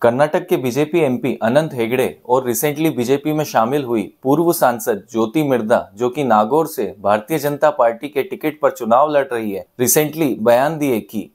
कर्नाटक के BJP MP अनंत हेगड़े और recently BJP में शामिल हुई पूर्व सांसद ज्योति मिर्धा, जो कि नागौर से भारतीय जनता पार्टी के टिकट पर चुनाव लड़ रही है, रिसेंटली बयान दिए कि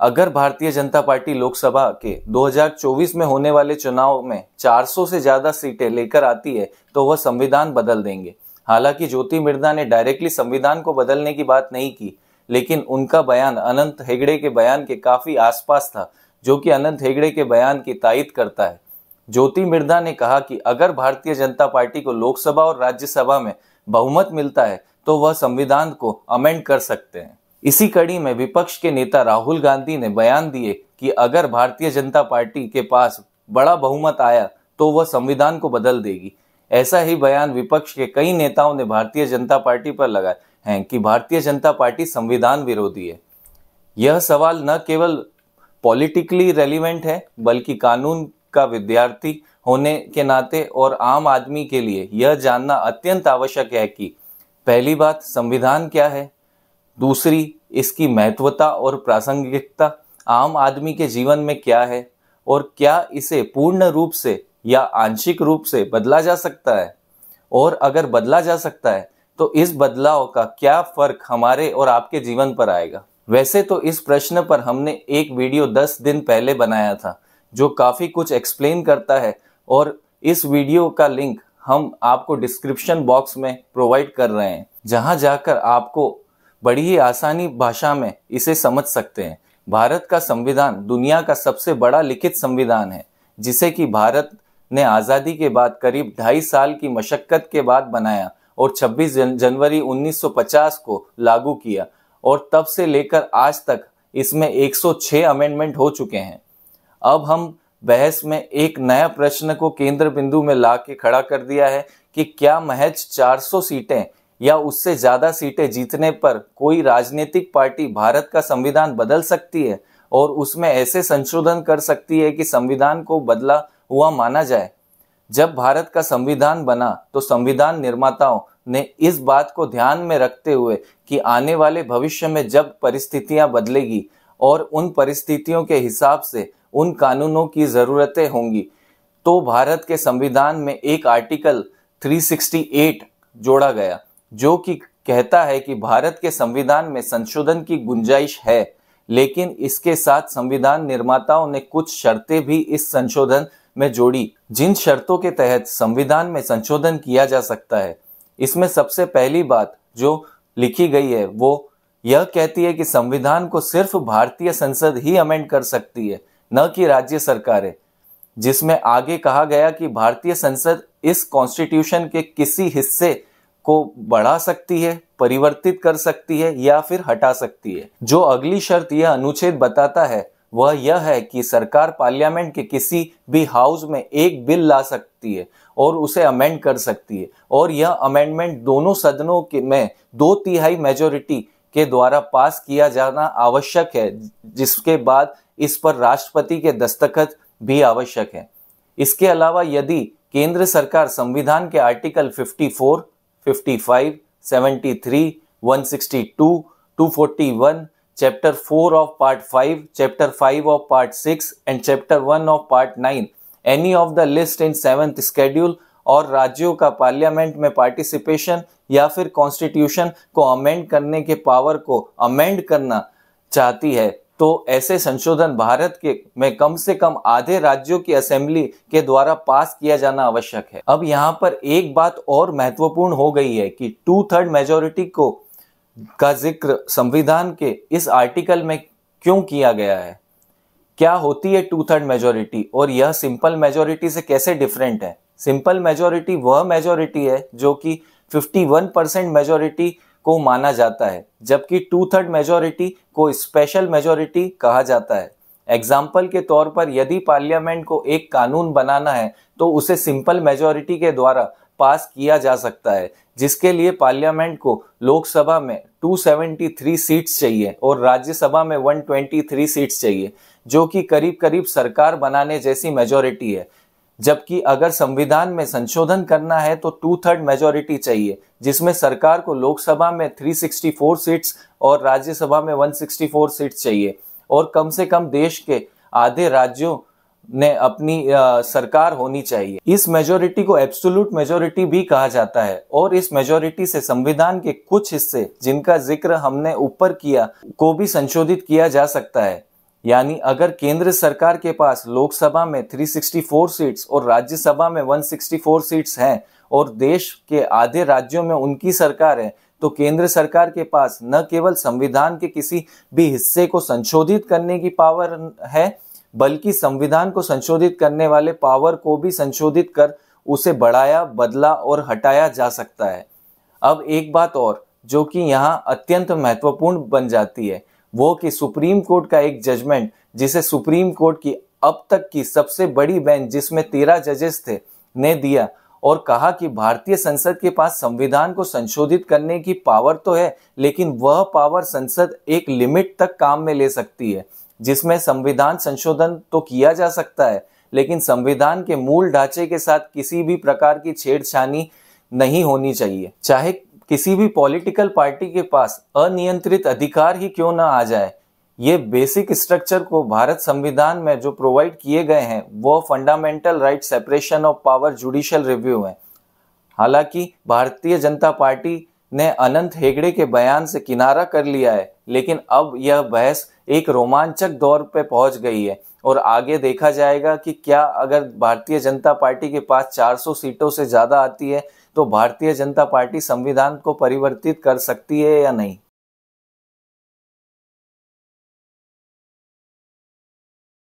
अगर भारतीय जनता पार्टी लोकसभा के 2024 में होने वाले चुनाव में 400 से ज्यादा सीटें लेकर आती है तो वह संविधान बदल देंगे। हालांकि ज्योति मिर्धा ने डायरेक्टली संविधान को बदलने की बात नहीं की, लेकिन उनका बयान अनंत हेगड़े के बयान के काफी आसपास था, जो कि अनंत हेगड़े के बयान की तायीद करता है। ज्योति मिर्धा ने कहा कि अगर भारतीय जनता पार्टी को लोकसभा और राज्यसभा में बहुमत मिलता है तो वह संविधान को अमेंड कर सकते हैं। इसी कड़ी में विपक्ष के नेता राहुल गांधी ने बयान दिए कि अगर भारतीय जनता पार्टी के पास बड़ा बहुमत आया तो वह संविधान को बदल देगी। ऐसा ही बयान विपक्ष के कई नेताओं ने भारतीय जनता पार्टी पर लगाए हैं कि भारतीय जनता पार्टी संविधान विरोधी है। यह सवाल न केवल पॉलिटिकली रेलिवेंट है, बल्कि कानून का विद्यार्थी होने के नाते और आम आदमी के लिए यह जानना अत्यंत आवश्यक है कि पहली बात, संविधान क्या है, दूसरी, इसकी महत्वता और प्रासंगिकता आम आदमी के जीवन में क्या है, और क्या इसे पूर्ण रूप से या आंशिक रूप से बदला जा सकता है, और अगर बदला जा सकता है तो इस बदलाव का क्या फर्क हमारे और आपके जीवन पर आएगा। वैसे तो इस प्रश्न पर हमने एक वीडियो 10 दिन पहले बनाया था, जो काफी कुछ एक्सप्लेन करता है, और इस वीडियो का लिंक हम आपको डिस्क्रिप्शन बॉक्स में प्रोवाइड कर रहे हैं, जहां जाकर आपको बड़ी ही आसानी भाषा में इसे समझ सकते हैं। भारत का संविधान दुनिया का सबसे बड़ा लिखित संविधान है, जिसे कि भारत ने आजादी के बाद करीब 2.5 साल की मशक्कत के बाद बनाया और 26 जनवरी 1950 को लागू किया, और तब से लेकर आज तक इसमें 106 अमेंडमेंट हो चुके हैं। अब हम बहस में एक नया प्रश्न को केंद्र बिंदु में ला के खड़ा कर दिया है कि क्या महज 400 सीटें या उससे ज्यादा सीटें जीतने पर कोई राजनीतिक पार्टी भारत का संविधान बदल सकती है और उसमें ऐसे संशोधन कर सकती है कि संविधान को बदला हुआ माना जाए। जब भारत का संविधान बना तो संविधान निर्माताओं ने इस बात को ध्यान में रखते हुए कि आने वाले भविष्य में जब परिस्थितियां बदलेगी और उन परिस्थितियों के हिसाब से उन कानूनों की जरूरतें होंगी, तो भारत के संविधान में एक आर्टिकल 368 जोड़ा गया, जो कि कहता है कि भारत के संविधान में संशोधन की गुंजाइश है, लेकिन इसके साथ संविधान निर्माताओं ने कुछ शर्तें भी इस संशोधन में जोड़ी, जिन शर्तों के तहत संविधान में संशोधन किया जा सकता है। इसमें सबसे पहली बात जो लिखी गई है वो यह कहती है कि संविधान को सिर्फ भारतीय संसद ही अमेंड कर सकती है, न कि राज्य सरकारें, जिसमें आगे कहा गया कि भारतीय संसद इस कॉन्स्टिट्यूशन के किसी हिस्से को बढ़ा सकती है, परिवर्तित कर सकती है या फिर हटा सकती है। जो अगली शर्त यह अनुच्छेद बताता है वह यह है कि सरकार पार्लियामेंट के किसी भी हाउस में एक बिल ला सकती है और उसे अमेंड कर सकती है, और यह अमेंडमेंट दोनों सदनों में 2/3 मेजोरिटी के द्वारा पास किया जाना आवश्यक है, जिसके बाद इस पर राष्ट्रपति के दस्तखत भी आवश्यक है। इसके अलावा यदि केंद्र सरकार संविधान के article 54, 55, 73, 162, 241, Chapter 4 of Part 5, Chapter 5 of Part 6 and Chapter 1 of Part 9, any of the list in 7th Schedule, और राज्यों का पार्लियामेंट में पार्टिसिपेशन या फिर कॉन्स्टिट्यूशन को अमेंड करने के पावर को अमेंड करना चाहती है, तो ऐसे संशोधन भारत के में कम से कम आधे राज्यों की असेंबली के द्वारा पास किया जाना आवश्यक है। अब यहाँ पर एक बात और महत्वपूर्ण हो गई है कि 2/3 मेजोरिटी का जिक्र संविधान के इस आर्टिकल में क्यों किया गया है। क्या होती है 2/3 मेजोरिटी और यह सिंपल मेजोरिटी से कैसे डिफरेंट है। सिंपल मेजोरिटी वह मेजोरिटी है जो कि 51% मेजोरिटी को माना जाता है, जबकि 2/3 मेजोरिटी को स्पेशल मेजोरिटी कहा जाता है। एग्जाम्पल के तौर पर यदि पार्लियामेंट को एक कानून बनाना है तो उसे सिंपल मेजोरिटी के द्वारा पास किया जा सकता है, जिसके लिए पार्लियामेंट को लोकसभा में 273 सीट्स चाहिए और राज्यसभा में 123 सीट्स चाहिए, जो कि करीब करीब सरकार बनाने जैसी मेजोरिटी है। जबकि अगर संविधान में संशोधन करना है तो 2/3 मेजोरिटी चाहिए, जिसमें सरकार को लोकसभा में 364 सीट्स और राज्यसभा में 164 सीट्स चाहिए, और कम से कम देश के आधे राज्यों ने अपनी सरकार होनी चाहिए। इस मेजोरिटी को एब्सोल्यूट मेजोरिटी भी कहा जाता है और इस मेजोरिटी से संविधान के कुछ हिस्से जिनका जिक्र हमने ऊपर किया को भी संशोधित किया जा सकता है। यानी अगर केंद्र सरकार के पास लोकसभा में 364 सीट्स और राज्यसभा में 164 सीट्स हैं और देश के आधे राज्यों में उनकी सरकार है, तो केंद्र सरकार के पास न केवल संविधान के किसी भी हिस्से को संशोधित करने की पावर है, बल्कि संविधान को संशोधित करने वाले पावर को भी संशोधित कर उसे बढ़ाया, बदला और हटाया जा सकता है। अब एक बात और जो कि यहाँ अत्यंत महत्वपूर्ण बन जाती है, वो कि सुप्रीम कोर्ट का एक जजमेंट, जिसे सुप्रीम कोर्ट की अब तक की सबसे बड़ी बेंच जिसमें 13 जजेस थे, ने दिया और कहा कि भारतीय संसद के पास संविधान को संशोधित करने की पावर तो है, लेकिन वह पावर संसद एक लिमिट तक काम में ले सकती है, जिसमें संविधान संशोधन तो किया जा सकता है, लेकिन संविधान के मूल ढांचे के साथ किसी भी प्रकार की छेड़छानी नहीं होनी चाहिए। चाहे किसी भी पॉलिटिकल पार्टी के पास अनियंत्रित अधिकार ही क्यों ना आ जाए, ये बेसिक स्ट्रक्चर को भारत संविधान में जो प्रोवाइड किए गए हैं वो fundamental right, separation of power, judicial review है। हालांकि भारतीय जनता पार्टी ने अनंत हेगड़े के बयान से किनारा कर लिया है, लेकिन अब यह बहस एक रोमांचक दौर पे पहुंच गई है और आगे देखा जाएगा कि क्या अगर भारतीय जनता पार्टी के पास 400 सीटों से ज्यादा आती है तो भारतीय जनता पार्टी संविधान को परिवर्तित कर सकती है या नहीं।